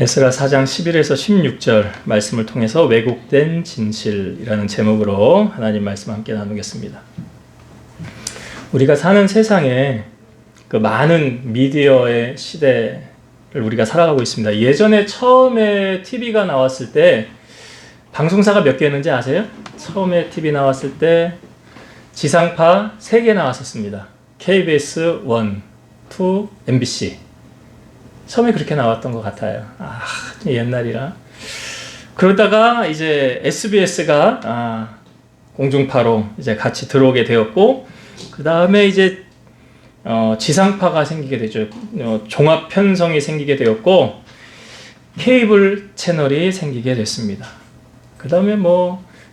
에스라 4장 11에서 16절 말씀을 통해서 왜곡된 진실이라는 제목으로 하나님 말씀 함께 나누겠습니다. 우리가 사는 세상에 그 많은 미디어의 시대를 우리가 살아가고 있습니다. 예전에 처음에 TV가 나왔을 때 방송사가 몇 개였는지 아세요? 처음에 TV 나왔을 때 지상파 3개 나왔었습니다. KBS 1, 2, MBC. 처음에 그렇게 나왔던 것 같아요. 옛날이라. 그러다가 이제 SBS가 공중파로 이제 같이 들어오게 되었고, 그 다음에 이제 지상파가 생기게 되죠. 종합 편성이 생기게 되었고, 케이블 채널이 생기게 됐습니다. 그 다음에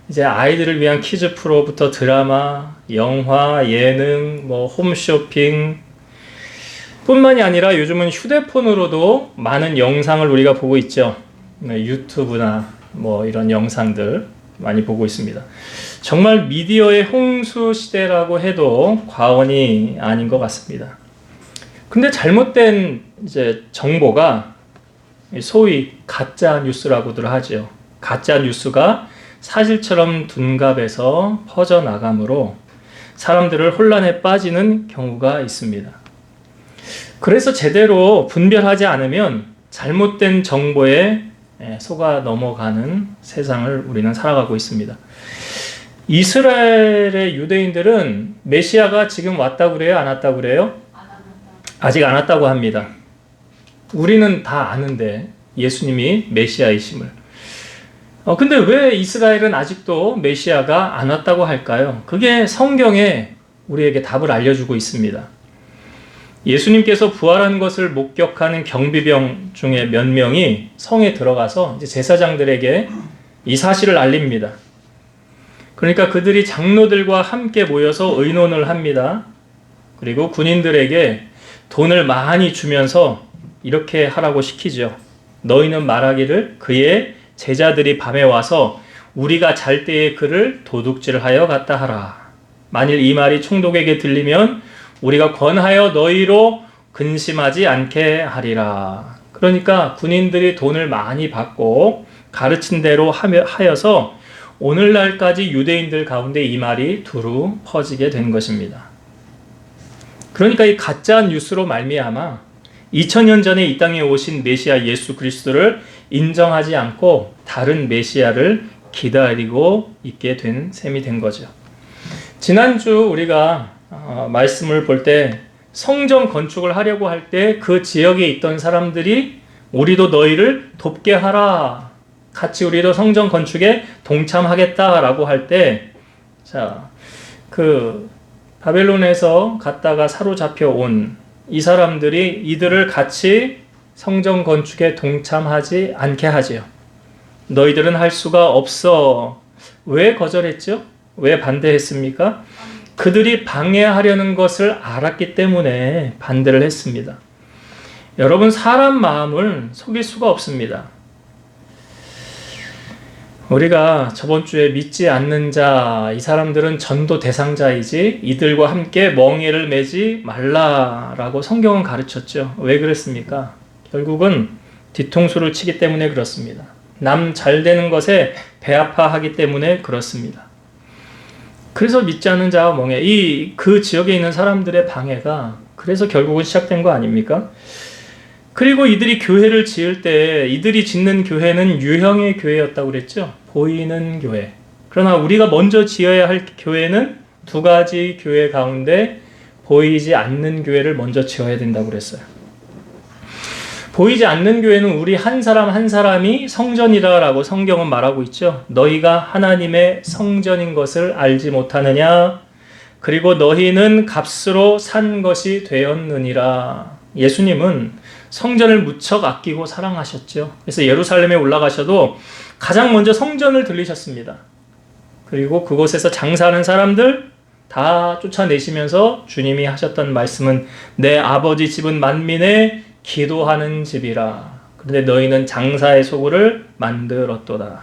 이제 아이들을 위한 키즈 프로부터 드라마, 영화, 예능, 홈쇼핑, 뿐만이 아니라 요즘은 휴대폰으로도 많은 영상을 우리가 보고 있죠. 유튜브나 이런 영상들 많이 보고 있습니다. 정말 미디어의 홍수 시대라고 해도 과언이 아닌 것 같습니다. 근데 잘못된 이제 정보가 소위 가짜 뉴스라고들 하죠. 가짜 뉴스가 사실처럼 둔갑해서 퍼져나가므로 사람들을 혼란에 빠지는 경우가 있습니다. 그래서 제대로 분별하지 않으면 잘못된 정보에 속아 넘어가는 세상을 우리는 살아가고 있습니다. 이스라엘의 유대인들은 메시아가 지금 왔다고 그래요? 안 왔다고 그래요? 아직 안 왔다고 합니다. 우리는 다 아는데 예수님이 메시아이심을. 근데 왜 이스라엘은 아직도 메시아가 안 왔다고 할까요? 그게 성경에 우리에게 답을 알려주고 있습니다. 예수님께서 부활한 것을 목격하는 경비병 중에 몇 명이 성에 들어가서 이제 제사장들에게 이 사실을 알립니다. 그러니까 그들이 장로들과 함께 모여서 의논을 합니다. 그리고 군인들에게 돈을 많이 주면서 이렇게 하라고 시키죠. 너희는 말하기를 그의 제자들이 밤에 와서 우리가 잘 때에 그를 도둑질하여 갔다 하라. 만일 이 말이 총독에게 들리면 우리가 권하여 너희로 근심하지 않게 하리라. 그러니까 군인들이 돈을 많이 받고 가르친 대로 하여서 오늘날까지 유대인들 가운데 이 말이 두루 퍼지게 된 것입니다. 그러니까 이 가짜 뉴스로 말미암아 2000년 전에 이 땅에 오신 메시아 예수 그리스도를 인정하지 않고 다른 메시아를 기다리고 있게 된 셈이 된 거죠. 지난주 우리가 말씀을 볼 때 성전 건축을 하려고 할 때 그 지역에 있던 사람들이 우리도 너희를 돕게 하라. 같이 우리도 성전 건축에 동참하겠다라고 할 때, 바벨론에서 갔다가 사로잡혀 온 이 사람들이 이들을 같이 성전 건축에 동참하지 않게 하지요. 너희들은 할 수가 없어. 왜 거절했죠? 왜 반대했습니까? 그들이 방해하려는 것을 알았기 때문에 반대를 했습니다. 여러분, 사람 마음을 속일 수가 없습니다. 우리가 저번 주에 믿지 않는 자, 이 사람들은 전도 대상자이지 이들과 함께 멍에를 매지 말라라고 성경은 가르쳤죠. 왜 그랬습니까? 결국은 뒤통수를 치기 때문에 그렇습니다. 남 잘 되는 것에 배 아파하기 때문에 그렇습니다. 그래서 믿지 않는 자와 멍에, 그 지역에 있는 사람들의 방해가 그래서 결국은 시작된 거 아닙니까? 그리고 이들이 교회를 지을 때 이들이 짓는 교회는 유형의 교회였다고 그랬죠. 보이는 교회. 그러나 우리가 먼저 지어야 할 교회는 2가지 교회 가운데 보이지 않는 교회를 먼저 지어야 된다고 그랬어요. 보이지 않는 교회는 우리 한 사람 한 사람이 성전이다라고 성경은 말하고 있죠. 너희가 하나님의 성전인 것을 알지 못하느냐? 그리고 너희는 값으로 산 것이 되었느니라. 예수님은 성전을 무척 아끼고 사랑하셨죠. 그래서 예루살렘에 올라가셔도 가장 먼저 성전을 들리셨습니다. 그리고 그곳에서 장사하는 사람들 다 쫓아내시면서 주님이 하셨던 말씀은 내 아버지 집은 만민의 기도하는 집이라. 그런데 너희는 장사의 소굴을 만들었도다.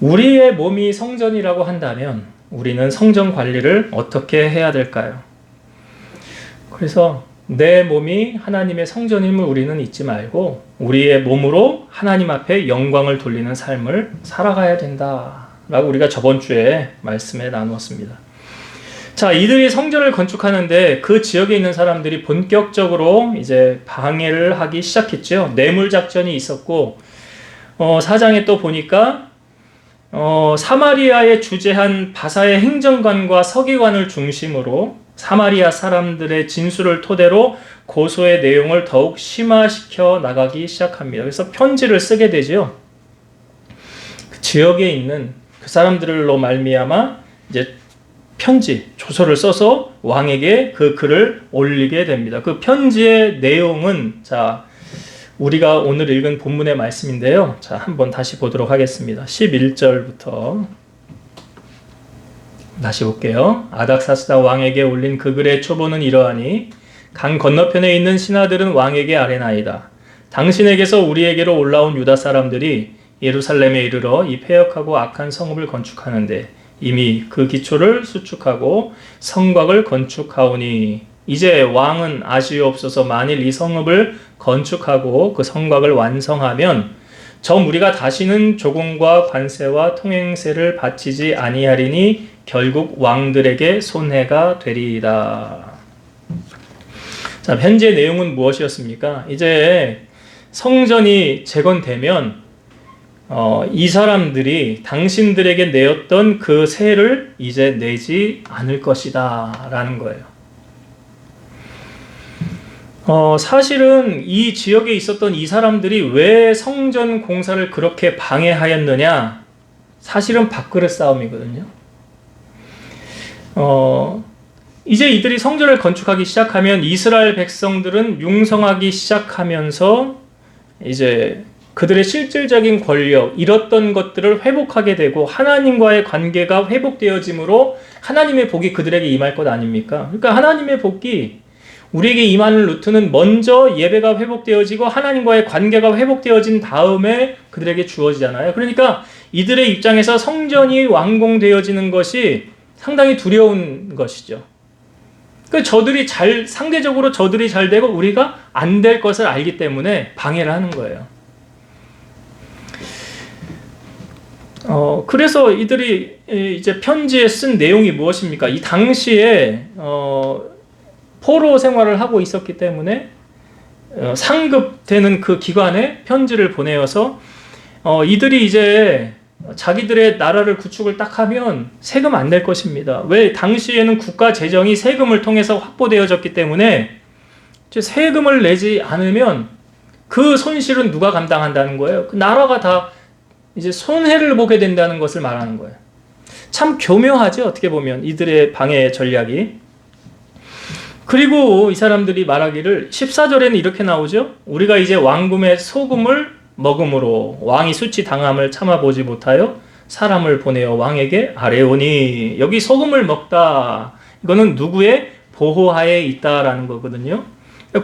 우리의 몸이 성전이라고 한다면 우리는 성전 관리를 어떻게 해야 될까요? 그래서 내 몸이 하나님의 성전임을 우리는 잊지 말고 우리의 몸으로 하나님 앞에 영광을 돌리는 삶을 살아가야 된다 라고 우리가 저번 주에 말씀에 나누었습니다. 자, 이들이 성전을 건축하는데 그 지역에 있는 사람들이 본격적으로 이제 방해를 하기 시작했죠. 뇌물 작전이 있었고 4장에 또 보니까 사마리아에 주재한 바사의 행정관과 서기관을 중심으로 사마리아 사람들의 진술을 토대로 고소의 내용을 더욱 심화시켜 나가기 시작합니다. 그래서 편지를 쓰게 되죠. 그 지역에 있는 그 사람들로 말미암아 이제 편지, 조서를 써서 왕에게 그 글을 올리게 됩니다. 그 편지의 내용은 자, 우리가 오늘 읽은 본문의 말씀인데요. 자, 한번 다시 보도록 하겠습니다. 11절부터 다시 볼게요. 아닥사스다 왕에게 올린 그 글의 초본은 이러하니 강 건너편에 있는 신하들은 왕에게 아뢰나이다. 당신에게서 우리에게로 올라온 유다 사람들이 예루살렘에 이르러 이 패역하고 악한 성읍을 건축하는데 이미 그 기초를 수축하고 성곽을 건축하오니 이제 왕은 아시옵소서. 만일 이 성읍을 건축하고 그 성곽을 완성하면 저 무리가 다시는 조공과 관세와 통행세를 바치지 아니하리니 결국 왕들에게 손해가 되리이다. 자, 현재 내용은 무엇이었습니까? 이제 성전이 재건되면 이 사람들이 당신들에게 내었던 그 세를 이제 내지 않을 것이다 라는 거예요. 사실은 이 지역에 있었던 이 사람들이 왜 성전 공사를 그렇게 방해하였느냐? 사실은 밥그릇 싸움이거든요. 이제 이들이 성전을 건축하기 시작하면 이스라엘 백성들은 융성하기 시작하면서 이제 그들의 실질적인 권력, 잃었던 것들을 회복하게 되고 하나님과의 관계가 회복되어짐으로 하나님의 복이 그들에게 임할 것 아닙니까? 그러니까 하나님의 복이 우리에게 임하는 루트는 먼저 예배가 회복되어지고 하나님과의 관계가 회복되어진 다음에 그들에게 주어지잖아요. 그러니까 이들의 입장에서 성전이 완공되어지는 것이 상당히 두려운 것이죠. 그러니까 상대적으로 저들이 잘 되고 우리가 안 될 것을 알기 때문에 방해를 하는 거예요. 그래서 이들이 이제 편지에 쓴 내용이 무엇입니까? 이 당시에 포로 생활을 하고 있었기 때문에 상급되는 그 기관에 편지를 보내어서 이들이 이제 자기들의 나라를 구축을 딱 하면 세금 안 낼 것입니다. 왜? 당시에는 국가 재정이 세금을 통해서 확보되어졌기 때문에 세금을 내지 않으면 그 손실은 누가 감당한다는 거예요? 그 나라가 다 이제 손해를 보게 된다는 것을 말하는 거예요. 참 교묘하죠, 어떻게 보면 이들의 방해 전략이. 그리고 이 사람들이 말하기를 14절에는 이렇게 나오죠. 우리가 이제 왕궁의 소금을 먹음으로 왕이 수치당함을 참아보지 못하여 사람을 보내어 왕에게 아뢰오니. 여기 소금을 먹다, 이거는 누구의 보호하에 있다라는 거거든요.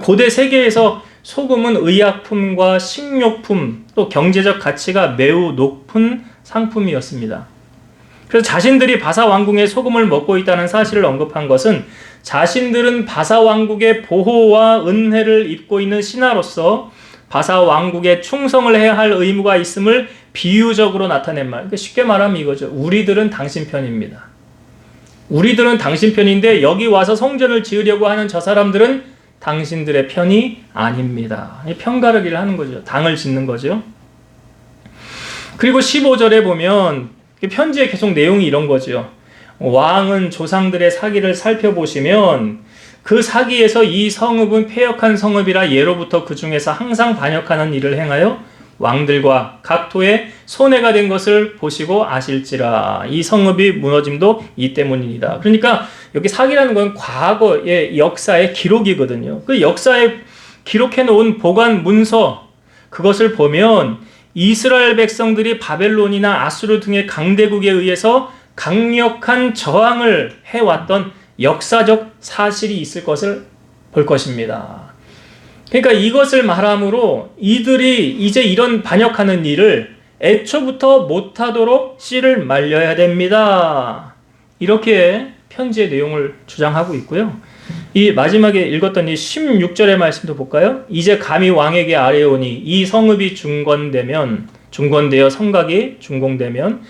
고대 세계에서 소금은 의약품과 식료품 또 경제적 가치가 매우 높은 상품이었습니다. 그래서 자신들이 바사 왕궁의 소금을 먹고 있다는 사실을 언급한 것은 자신들은 바사 왕국의 보호와 은혜를 입고 있는 신하로서 바사 왕국에 충성을 해야 할 의무가 있음을 비유적으로 나타낸 말. 그러니까 쉽게 말하면 이거죠. 우리들은 당신 편입니다. 우리들은 당신 편인데 여기 와서 성전을 지으려고 하는 저 사람들은 당신들의 편이 아닙니다. 편가르기를 하는 거죠. 당을 짓는 거죠. 그리고 15절에 보면 편지에 계속 내용이 이런 거죠. 왕은 조상들의 사기를 살펴보시면 그 사기에서 이 성읍은 패역한 성읍이라 예로부터 그 중에서 항상 반역하는 일을 행하여 왕들과 각토에 손해가 된 것을 보시고 아실지라. 이 성읍이 무너짐도 이 때문이다. 그러니까 여기 사기라는 건 과거의 역사의 기록이거든요. 그 역사에 기록해 놓은 보관 문서, 그것을 보면 이스라엘 백성들이 바벨론이나 아수르 등의 강대국에 의해서 강력한 저항을 해왔던 역사적 사실이 있을 것을 볼 것입니다. 그러니까 이것을 말함으로 이들이 이제 이런 반역하는 일을 애초부터 못하도록 씨를 말려야 됩니다. 이렇게 편지의 내용을 주장하고 있고요. 이 마지막에 읽었던 이 16절의 말씀도 볼까요? 이제 감히 왕에게 아뢰오니 이 성읍이 중건되어 성곽이 준공되면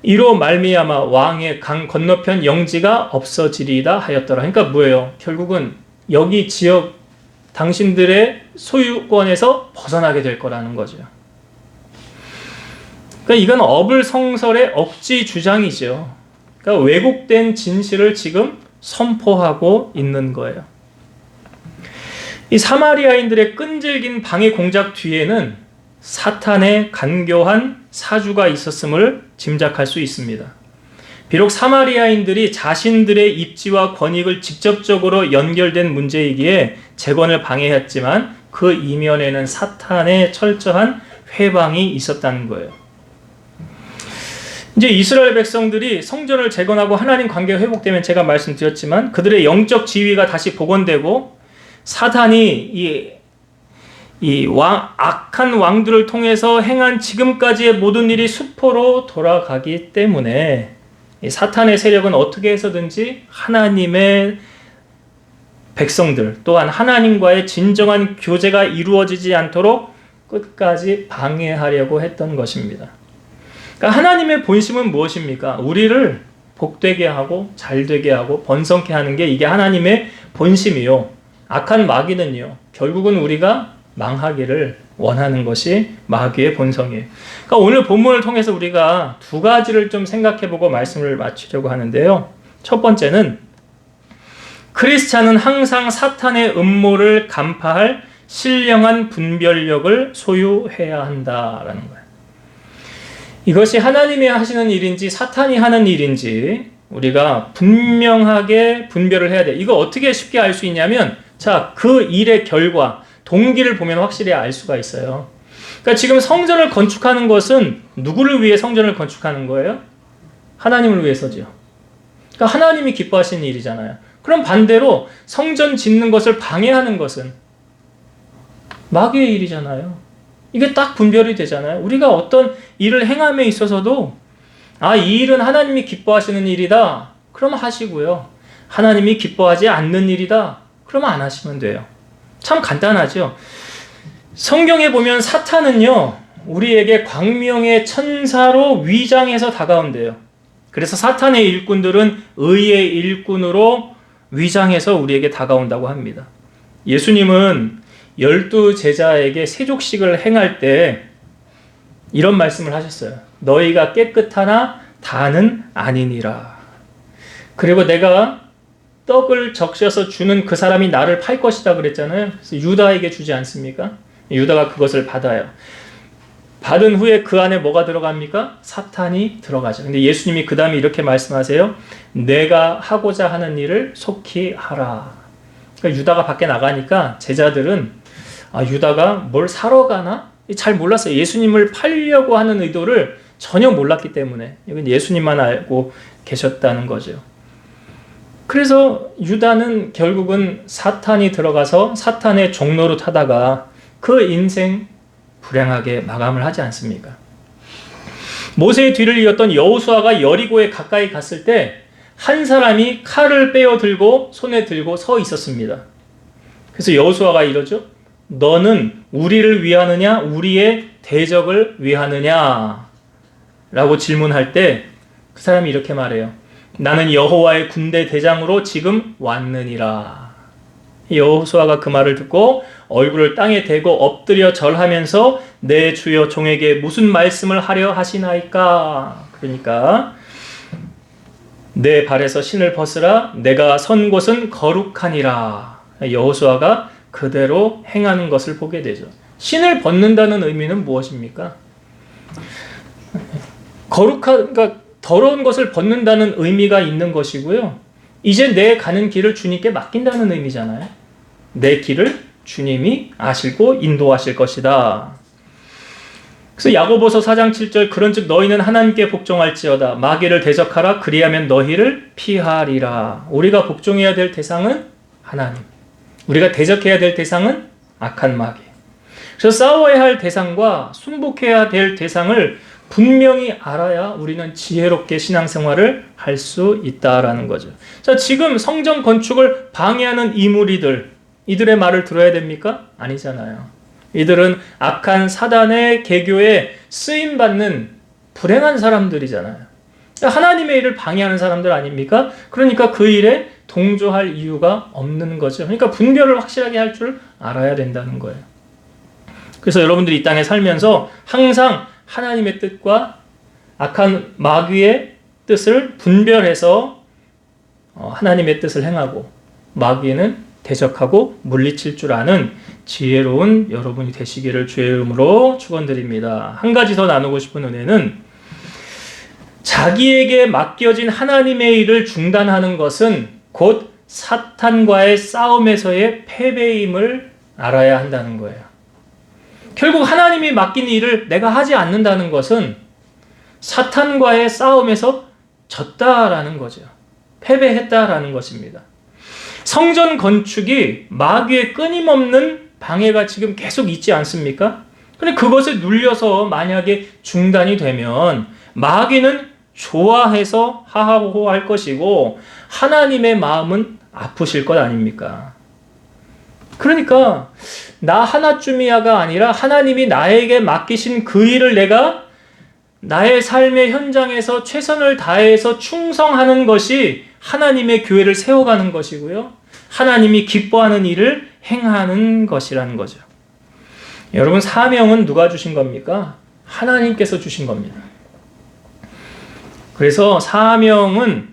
이로 말미암아 왕의 강 건너편 영지가 없어지리이다 하였더라. 그러니까 뭐예요? 결국은 여기 지역 당신들의 소유권에서 벗어나게 될 거라는 거죠. 그러니까 이건 어불성설의 억지 주장이죠. 그러니까 왜곡된 진실을 지금 선포하고 있는 거예요. 이 사마리아인들의 끈질긴 방해 공작 뒤에는 사탄의 간교한 사주가 있었음을 짐작할 수 있습니다. 비록 사마리아인들이 자신들의 입지와 권익을 직접적으로 연결된 문제이기에 재건을 방해했지만 그 이면에는 사탄의 철저한 회방이 있었다는 거예요. 이제 이스라엘 백성들이 성전을 재건하고 하나님 관계가 회복되면 제가 말씀드렸지만 그들의 영적 지위가 다시 복원되고 사탄이 악한 왕들을 통해서 행한 지금까지의 모든 일이 수포로 돌아가기 때문에 이 사탄의 세력은 어떻게 해서든지 하나님의 백성들 또한 하나님과의 진정한 교제가 이루어지지 않도록 끝까지 방해하려고 했던 것입니다. 그러니까 하나님의 본심은 무엇입니까? 우리를 복되게 하고 잘되게 하고 번성케 하는 게 이게 하나님의 본심이요. 악한 마귀는요. 결국은 우리가 망하기를 원하는 것이 마귀의 본성이에요. 그러니까 오늘 본문을 통해서 우리가 두 가지를 좀 생각해보고 말씀을 마치려고 하는데요. 첫 번째는 크리스찬은 항상 사탄의 음모를 간파할 신령한 분별력을 소유해야 한다라는 거예요. 이것이 하나님이 하시는 일인지 사탄이 하는 일인지 우리가 분명하게 분별을 해야 돼. 이거 어떻게 쉽게 알 수 있냐면 자, 그 일의 결과 동기를 보면 확실히 알 수가 있어요. 그러니까 지금 성전을 건축하는 것은 누구를 위해 성전을 건축하는 거예요? 하나님을 위해서죠. 그러니까 하나님이 기뻐하시는 일이잖아요. 그럼 반대로 성전 짓는 것을 방해하는 것은 마귀의 일이잖아요. 이게 딱 분별이 되잖아요. 우리가 어떤 일을 행함에 있어서도 이 일은 하나님이 기뻐하시는 일이다. 그러면 하시고요. 하나님이 기뻐하지 않는 일이다. 그러면 안 하시면 돼요. 참 간단하죠. 성경에 보면 사탄은요, 우리에게 광명의 천사로 위장해서 다가온대요. 그래서 사탄의 일꾼들은 의의 일꾼으로 위장해서 우리에게 다가온다고 합니다. 예수님은 12 제자에게 세족식을 행할 때 이런 말씀을 하셨어요. 너희가 깨끗하나 다는 아니니라. 그리고 내가 떡을 적셔서 주는 그 사람이 나를 팔 것이다 그랬잖아요. 그래서 유다에게 주지 않습니까? 유다가 그것을 받아요. 받은 후에 그 안에 뭐가 들어갑니까? 사탄이 들어가죠. 근데 예수님이 그 다음에 이렇게 말씀하세요. 내가 하고자 하는 일을 속히 하라. 그러니까 유다가 밖에 나가니까 제자들은 유다가 뭘 사러 가나? 잘 몰랐어요. 예수님을 팔려고 하는 의도를 전혀 몰랐기 때문에 이건 예수님만 알고 계셨다는 거죠. 그래서 유다는 결국은 사탄이 들어가서 사탄의 종로로 타다가 그 인생 불행하게 마감을 하지 않습니까? 모세의 뒤를 이었던 여호수아가 여리고에 가까이 갔을 때 한 사람이 칼을 빼어 들고 손에 들고 서 있었습니다. 그래서 여호수아가 이러죠. 너는 우리를 위하느냐 우리의 대적을 위하느냐 라고 질문할 때 그 사람이 이렇게 말해요. 나는 여호와의 군대 대장으로 지금 왔느니라. 여호수아가 그 말을 듣고 얼굴을 땅에 대고 엎드려 절하면서 내 주여 종에게 무슨 말씀을 하려 하시나이까. 그러니까 내 발에서 신을 벗으라. 내가 선 곳은 거룩하니라. 여호수아가 그대로 행하는 것을 보게 되죠. 신을 벗는다는 의미는 무엇입니까? 그러니까 더러운 것을 벗는다는 의미가 있는 것이고요. 이제 내 가는 길을 주님께 맡긴다는 의미잖아요. 내 길을 주님이 아시고 인도하실 것이다. 그래서 야고보서 4장 7절 그런즉 너희는 하나님께 복종할지어다. 마귀를 대적하라. 그리하면 너희를 피하리라. 우리가 복종해야 될 대상은 하나님. 우리가 대적해야 될 대상은 악한 마귀. 그래서 싸워야 할 대상과 순복해야 될 대상을 분명히 알아야 우리는 지혜롭게 신앙생활을 할 수 있다라는 거죠. 자, 지금 성전 건축을 방해하는 이 무리들, 이들의 말을 들어야 됩니까? 아니잖아요. 이들은 악한 사단의 계교에 쓰임받는 불행한 사람들이잖아요. 하나님의 일을 방해하는 사람들 아닙니까? 그러니까 그 일에 동조할 이유가 없는 거죠. 그러니까 분별을 확실하게 할 줄 알아야 된다는 거예요. 그래서 여러분들이 이 땅에 살면서 항상 하나님의 뜻과 악한 마귀의 뜻을 분별해서 하나님의 뜻을 행하고 마귀에는 대적하고 물리칠 줄 아는 지혜로운 여러분이 되시기를 주의 이름으로 축원드립니다. 한 가지 더 나누고 싶은 은혜는 자기에게 맡겨진 하나님의 일을 중단하는 것은 곧 사탄과의 싸움에서의 패배임을 알아야 한다는 거예요. 결국 하나님이 맡긴 일을 내가 하지 않는다는 것은 사탄과의 싸움에서 졌다라는 거죠. 패배했다라는 것입니다. 성전 건축이 마귀의 끊임없는 방해가 지금 계속 있지 않습니까? 근데 그것을 눌려서 만약에 중단이 되면 마귀는 좋아해서 하하호호할 것이고 하나님의 마음은 아프실 것 아닙니까? 그러니까 나 하나쯤이야가 아니라 하나님이 나에게 맡기신 그 일을 내가 나의 삶의 현장에서 최선을 다해서 충성하는 것이 하나님의 교회를 세워가는 것이고요. 하나님이 기뻐하는 일을 행하는 것이라는 거죠. 여러분, 사명은 누가 주신 겁니까? 하나님께서 주신 겁니다. 그래서 사명은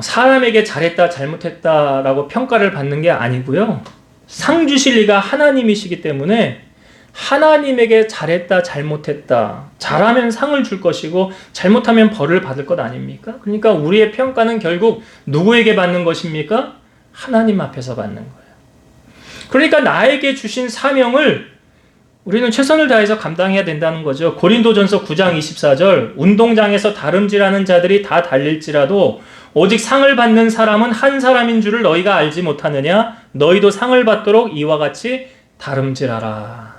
사람에게 잘했다 잘못했다라고 평가를 받는 게 아니고요. 상 주실 이가 하나님이시기 때문에 하나님에게 잘했다 잘못했다, 잘하면 상을 줄 것이고 잘못하면 벌을 받을 것 아닙니까? 그러니까 우리의 평가는 결국 누구에게 받는 것입니까? 하나님 앞에서 받는 거예요. 그러니까 나에게 주신 사명을 우리는 최선을 다해서 감당해야 된다는 거죠. 고린도전서 9장 24절, 운동장에서 다름질하는 자들이 다 달릴지라도 오직 상을 받는 사람은 한 사람인 줄을 너희가 알지 못하느냐? 너희도 상을 받도록 이와 같이 다름질하라.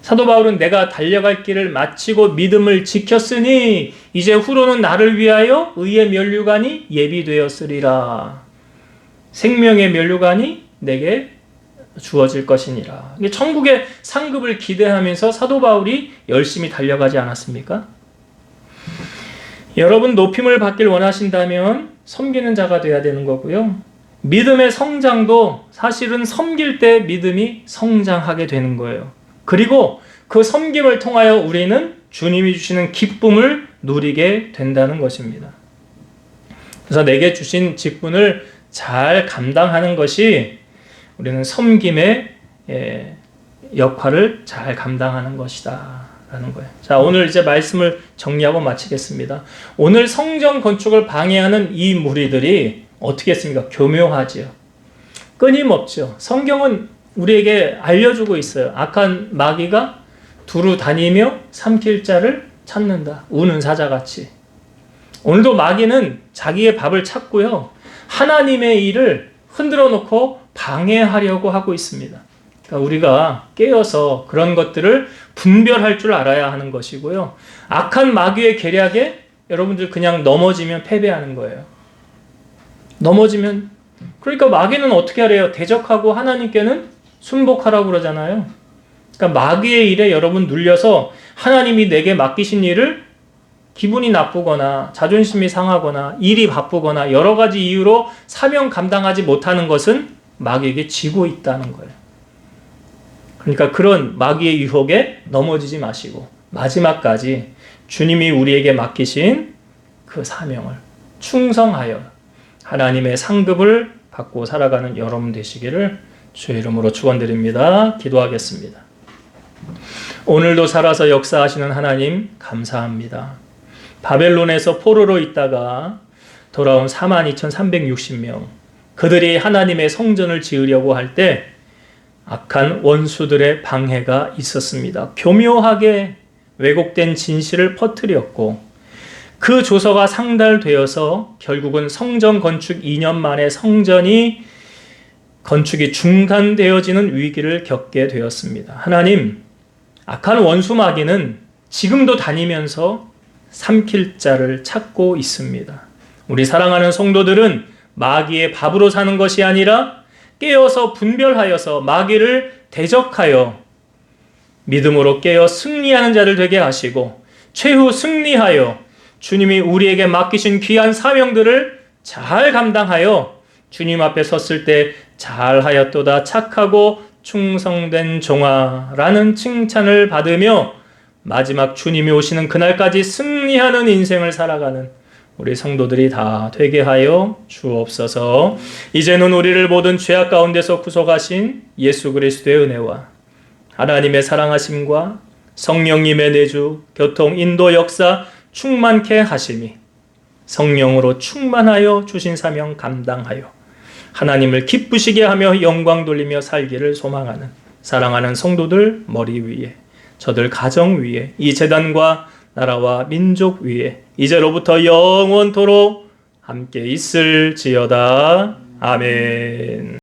사도 바울은 내가 달려갈 길을 마치고 믿음을 지켰으니 이제 후로는 나를 위하여 의의 면류관이 예비되었으리라. 생명의 면류관이 내게 주어질 것이니라. 이게 천국의 상급을 기대하면서 사도 바울이 열심히 달려가지 않았습니까? 여러분, 높임을 받길 원하신다면 섬기는 자가 돼야 되는 거고요. 믿음의 성장도 사실은 섬길 때 믿음이 성장하게 되는 거예요. 그리고 그 섬김을 통하여 우리는 주님이 주시는 기쁨을 누리게 된다는 것입니다. 그래서 내게 주신 직분을 잘 감당하는 것이 우리는 섬김의 역할을 잘 감당하는 것이다 라는 거예요. 자, 오늘 이제 말씀을 정리하고 마치겠습니다. 오늘 성전 건축을 방해하는 이 무리들이 어떻게 했습니까? 교묘하지요. 끊임없죠. 성경은 우리에게 알려주고 있어요. 악한 마귀가 두루 다니며 삼킬 자를 찾는다. 우는 사자같이. 오늘도 마귀는 자기의 밥을 찾고요. 하나님의 일을 흔들어 놓고 방해하려고 하고 있습니다. 그러니까 우리가 깨어서 그런 것들을 분별할 줄 알아야 하는 것이고요. 악한 마귀의 계략에 여러분들 그냥 넘어지면 패배하는 거예요. 넘어지면, 그러니까 마귀는 어떻게 하래요? 대적하고 하나님께는 순복하라고 그러잖아요. 그러니까 마귀의 일에 여러분 눌려서 하나님이 내게 맡기신 일을 기분이 나쁘거나 자존심이 상하거나 일이 바쁘거나 여러 가지 이유로 사명 감당하지 못하는 것은 마귀에게 지고 있다는 거예요. 그러니까 그런 마귀의 유혹에 넘어지지 마시고 마지막까지 주님이 우리에게 맡기신 그 사명을 충성하여 하나님의 상급을 받고 살아가는 여러분 되시기를 주의 이름으로 축원드립니다. 기도하겠습니다. 오늘도 살아서 역사하시는 하나님 감사합니다. 바벨론에서 포로로 있다가 돌아온 42,360명, 그들이 하나님의 성전을 지으려고 할 때 악한 원수들의 방해가 있었습니다. 교묘하게 왜곡된 진실을 퍼뜨렸고 그 조서가 상달되어서 결국은 성전 건축 2년 만에 성전이 건축이 중단되어지는 위기를 겪게 되었습니다. 하나님, 악한 원수 마귀는 지금도 다니면서 삼킬 자를 찾고 있습니다. 우리 사랑하는 성도들은 마귀의 밥으로 사는 것이 아니라 깨어서 분별하여서 마귀를 대적하여 믿음으로 깨어 승리하는 자들 되게 하시고 최후 승리하여 주님이 우리에게 맡기신 귀한 사명들을 잘 감당하여 주님 앞에 섰을 때 잘하였도다 착하고 충성된 종아라는 칭찬을 받으며 마지막 주님이 오시는 그날까지 승리하는 인생을 살아가는 우리 성도들이 다 되게 하여 주옵소서. 이제는 우리를 모든 죄악 가운데서 구속하신 예수 그리스도의 은혜와 하나님의 사랑하심과 성령님의 내주, 교통, 인도, 역사 충만케 하심이 성령으로 충만하여 주신 사명 감당하여 하나님을 기쁘시게 하며 영광 돌리며 살기를 소망하는 사랑하는 성도들 머리 위에 저들 가정 위에 이 재단과 나라와 민족 위에 이제로부터 영원토록 함께 있을지어다. 아멘.